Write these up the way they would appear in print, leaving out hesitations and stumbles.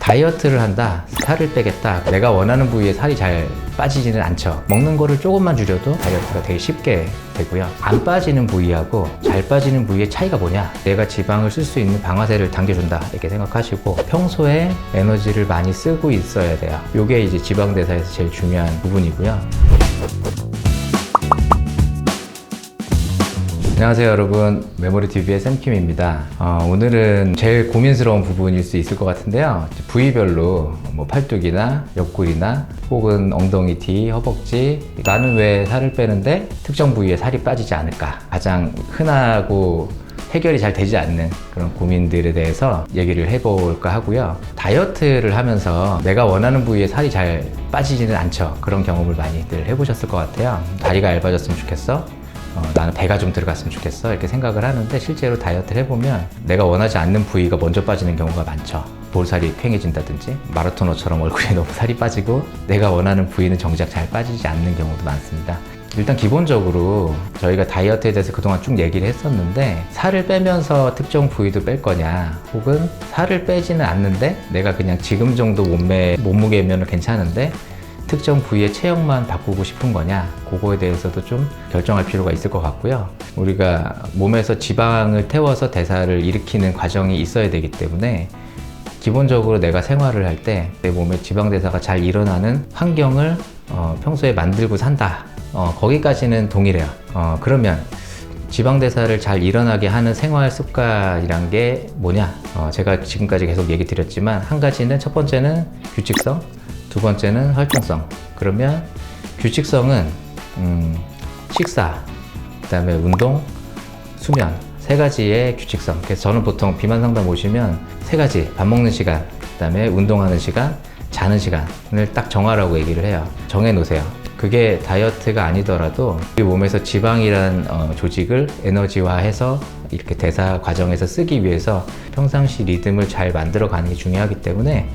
다이어트를 한다, 살을 빼겠다, 내가 원하는 부위에 살이 잘 빠지지는 않죠. 먹는 거를 조금만 줄여도 다이어트가 되게 쉽게 되고요. 안 빠지는 부위하고 잘 빠지는 부위의 차이가 뭐냐, 내가 지방을 쓸 수 있는 방아쇠를 당겨준다 이렇게 생각하시고, 평소에 에너지를 많이 쓰고 있어야 돼요. 이게 이제 지방대사에서 제일 중요한 부분이고요. 안녕하세요 여러분, 메모리TV의 샘킴입니다. 오늘은 제일 고민스러운 부분일 수 있을 것 같은데요, 부위별로 뭐 팔뚝이나 옆구리나 혹은 엉덩이 뒤, 허벅지, 나는 왜 살을 빼는데 특정 부위에 살이 빠지지 않을까, 가장 흔하고 해결이 잘 되지 않는 그런 고민들에 대해서 얘기를 해볼까 하고요. 다이어트를 하면서 내가 원하는 부위에 살이 잘 빠지지는 않죠. 그런 경험을 많이들 해보셨을 것 같아요. 다리가 얇아졌으면 좋겠어, 나는 배가 좀 들어갔으면 좋겠어, 이렇게 생각을 하는데, 실제로 다이어트를 해보면 내가 원하지 않는 부위가 먼저 빠지는 경우가 많죠. 볼살이 퀭해진다든지, 마라토너처럼 얼굴에 너무 살이 빠지고 내가 원하는 부위는 정작 잘 빠지지 않는 경우도 많습니다. 일단 기본적으로 저희가 다이어트에 대해서 그동안 쭉 얘기를 했었는데, 살을 빼면서 특정 부위도 뺄 거냐, 혹은 살을 빼지는 않는데 내가 그냥 지금 정도 몸무게면 괜찮은데 특정 부위의 체형만 바꾸고 싶은 거냐, 그거에 대해서도 좀 결정할 필요가 있을 것 같고요. 우리가 몸에서 지방을 태워서 대사를 일으키는 과정이 있어야 되기 때문에, 기본적으로 내가 생활을 할 때 내 몸에 지방 대사가 잘 일어나는 환경을 평소에 만들고 산다, 거기까지는 동일해요. 그러면 지방 대사를 잘 일어나게 하는 생활 습관이란 게 뭐냐, 제가 지금까지 계속 얘기 드렸지만, 한 가지는, 첫 번째는 규칙성, 두 번째는 활동성. 그러면 규칙성은 식사, 그 다음에 운동, 수면, 세 가지의 규칙성. 그래서 저는 보통 비만 상담 오시면 세 가지, 밥 먹는 시간, 그 다음에 운동하는 시간, 자는 시간을 딱 정하라고 얘기를 해요. 정해 놓으세요. 그게 다이어트가 아니더라도 우리 몸에서 지방이란 조직을 에너지화해서 이렇게 대사 과정에서 쓰기 위해서 평상시 리듬을 잘 만들어 가는 게 중요하기 때문에,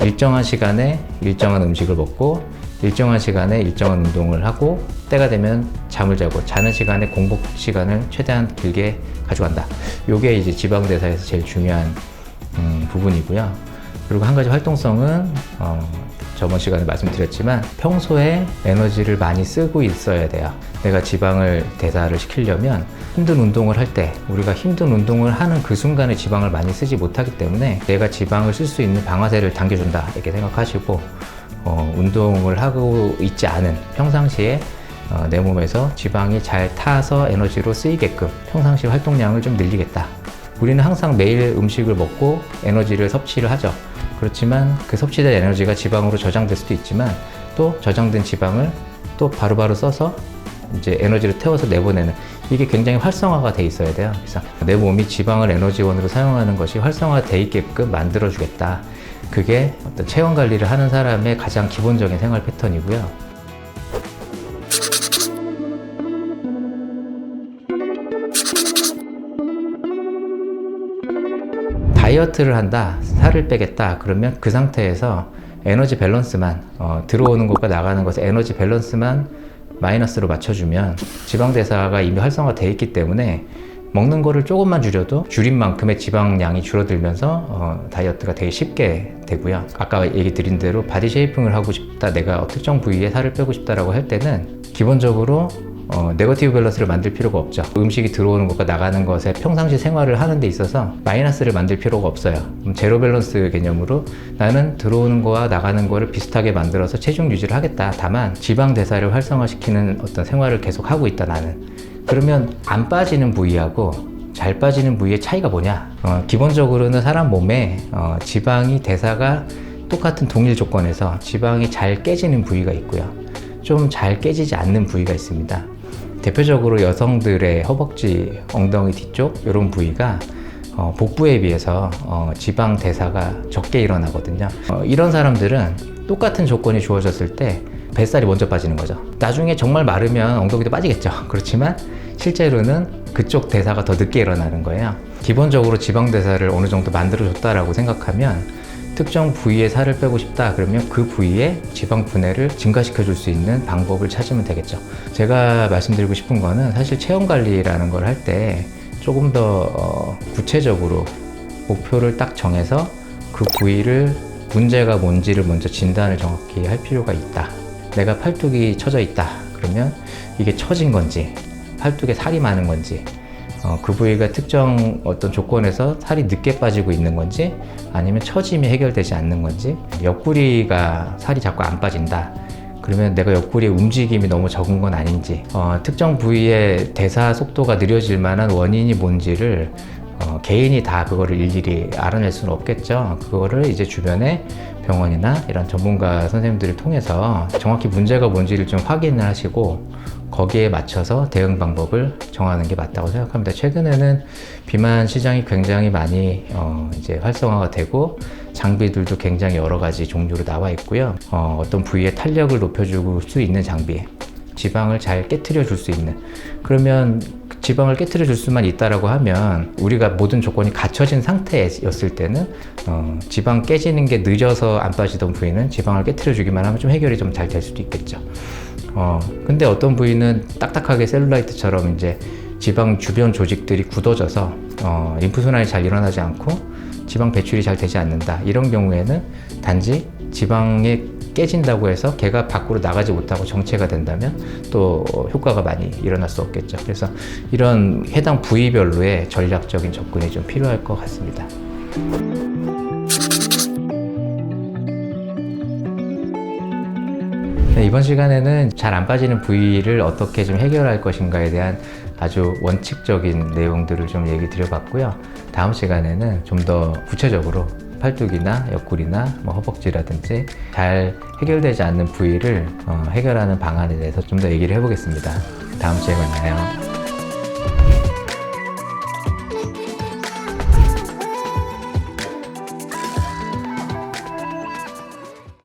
일정한 시간에 일정한 음식을 먹고, 일정한 시간에 일정한 운동을 하고, 때가 되면 잠을 자고, 자는 시간에 공복 시간을 최대한 길게 가져간다. 요게 이제 지방 대사에서 제일 중요한 부분이고요. 그리고 한 가지 활동성은 저번 시간에 말씀드렸지만, 평소에 에너지를 많이 쓰고 있어야 돼요. 내가 지방을 대사를 시키려면 힘든 운동을 할 때, 우리가 힘든 운동을 하는 그 순간에 지방을 많이 쓰지 못하기 때문에 내가 지방을 쓸 수 있는 방아쇠를 당겨준다 이렇게 생각하시고, 운동을 하고 있지 않은 평상시에 내 몸에서 지방이 잘 타서 에너지로 쓰이게끔 평상시 활동량을 좀 늘리겠다. 우리는 항상 매일 음식을 먹고 에너지를 섭취를 하죠. 그렇지만 그 섭취된 에너지가 지방으로 저장될 수도 있지만, 또 저장된 지방을 또 바로바로 써서 이제 에너지를 태워서 내보내는, 이게 굉장히 활성화가 돼 있어야 돼요. 그래서 내 몸이 지방을 에너지원으로 사용하는 것이 활성화돼 있게끔 만들어 주겠다. 그게 어떤 체형 관리를 하는 사람의 가장 기본적인 생활 패턴이고요. 다이어트를 한다, 살을 빼겠다, 그러면 그 상태에서 에너지 밸런스만, 들어오는 것과 나가는 것의 에너지 밸런스만 마이너스로 맞춰주면, 지방 대사가 이미 활성화되어 있기 때문에 먹는 거를 조금만 줄여도 줄인 만큼의 지방량이 줄어들면서 다이어트가 되게 쉽게 되고요. 아까 얘기 드린 대로 바디 쉐이핑을 하고 싶다, 내가 특정 부위에 살을 빼고 싶다라고 할 때는 기본적으로 네거티브 밸런스를 만들 필요가 없죠. 음식이 들어오는 것과 나가는 것에 평상시 생활을 하는 데 있어서 마이너스를 만들 필요가 없어요. 제로 밸런스 개념으로 나는 들어오는 거와 나가는 거를 비슷하게 만들어서 체중 유지를 하겠다. 다만 지방 대사를 활성화시키는 어떤 생활을 계속 하고 있다 나는. 그러면 안 빠지는 부위하고 잘 빠지는 부위의 차이가 뭐냐? 기본적으로는 사람 몸에 지방이 대사가 똑같은 동일 조건에서 지방이 잘 깨지는 부위가 있고요, 좀 잘 깨지지 않는 부위가 있습니다. 대표적으로 여성들의 허벅지, 엉덩이 뒤쪽 이런 부위가 복부에 비해서 지방 대사가 적게 일어나거든요. 이런 사람들은 똑같은 조건이 주어졌을 때 뱃살이 먼저 빠지는 거죠. 나중에 정말 마르면 엉덩이도 빠지겠죠. 그렇지만 실제로는 그쪽 대사가 더 늦게 일어나는 거예요. 기본적으로 지방 대사를 어느 정도 만들어줬다라고 생각하면, 특정 부위에 살을 빼고 싶다 그러면 그 부위에 지방 분해를 증가시켜 줄 수 있는 방법을 찾으면 되겠죠. 제가 말씀드리고 싶은 거는, 사실 체형 관리라는 걸 할 때 조금 더 구체적으로 목표를 딱 정해서 그 부위를 문제가 뭔지를 먼저 진단을 정확히 할 필요가 있다. 내가 팔뚝이 처져 있다. 그러면 이게 처진 건지, 팔뚝에 살이 많은 건지, 그 부위가 특정 어떤 조건에서 살이 늦게 빠지고 있는 건지, 아니면 처짐이 해결되지 않는 건지, 옆구리가 살이 자꾸 안 빠진다. 그러면 내가 옆구리의 움직임이 너무 적은 건 아닌지, 특정 부위의 대사 속도가 느려질 만한 원인이 뭔지를 개인이 다 그거를 일일이 알아낼 수는 없겠죠. 그거를 이제 주변에 병원이나 이런 전문가 선생님들을 통해서 정확히 문제가 뭔지를 좀 확인을 하시고 거기에 맞춰서 대응 방법을 정하는 게 맞다고 생각합니다. 최근에는 비만 시장이 굉장히 많이 이제 활성화가 되고 장비들도 굉장히 여러 가지 종류로 나와 있고요. 어떤 부위의 탄력을 높여줄 수 있는 장비, 지방을 잘 깨트려 줄 수 있는, 그러면 지방을 깨트려 줄 수만 있다라고 하면 우리가 모든 조건이 갖춰진 상태였을 때는 지방 깨지는 게 늦어서 안 빠지던 부위는 지방을 깨트려 주기만 하면 좀 해결이 좀 잘 될 수도 있겠죠. 근데 어떤 부위는 딱딱하게 셀룰라이트처럼 이제 지방 주변 조직들이 굳어져서 림프 순환이 잘 일어나지 않고 지방 배출이 잘 되지 않는다. 이런 경우에는 단지 지방이 깨진다고 해서 걔가 밖으로 나가지 못하고 정체가 된다면 또 효과가 많이 일어날 수 없겠죠. 그래서 이런 해당 부위별로의 전략적인 접근이 좀 필요할 것 같습니다. 네, 이번 시간에는 잘 안 빠지는 부위를 어떻게 좀 해결할 것인가에 대한 아주 원칙적인 내용들을 좀 얘기 드려봤고요. 다음 시간에는 좀 더 구체적으로 팔뚝이나 옆구리나 허벅지라든지 잘 해결되지 않는 부위를 해결하는 방안에 대해서 좀 더 얘기를 해보겠습니다. 다음 주에 만나요.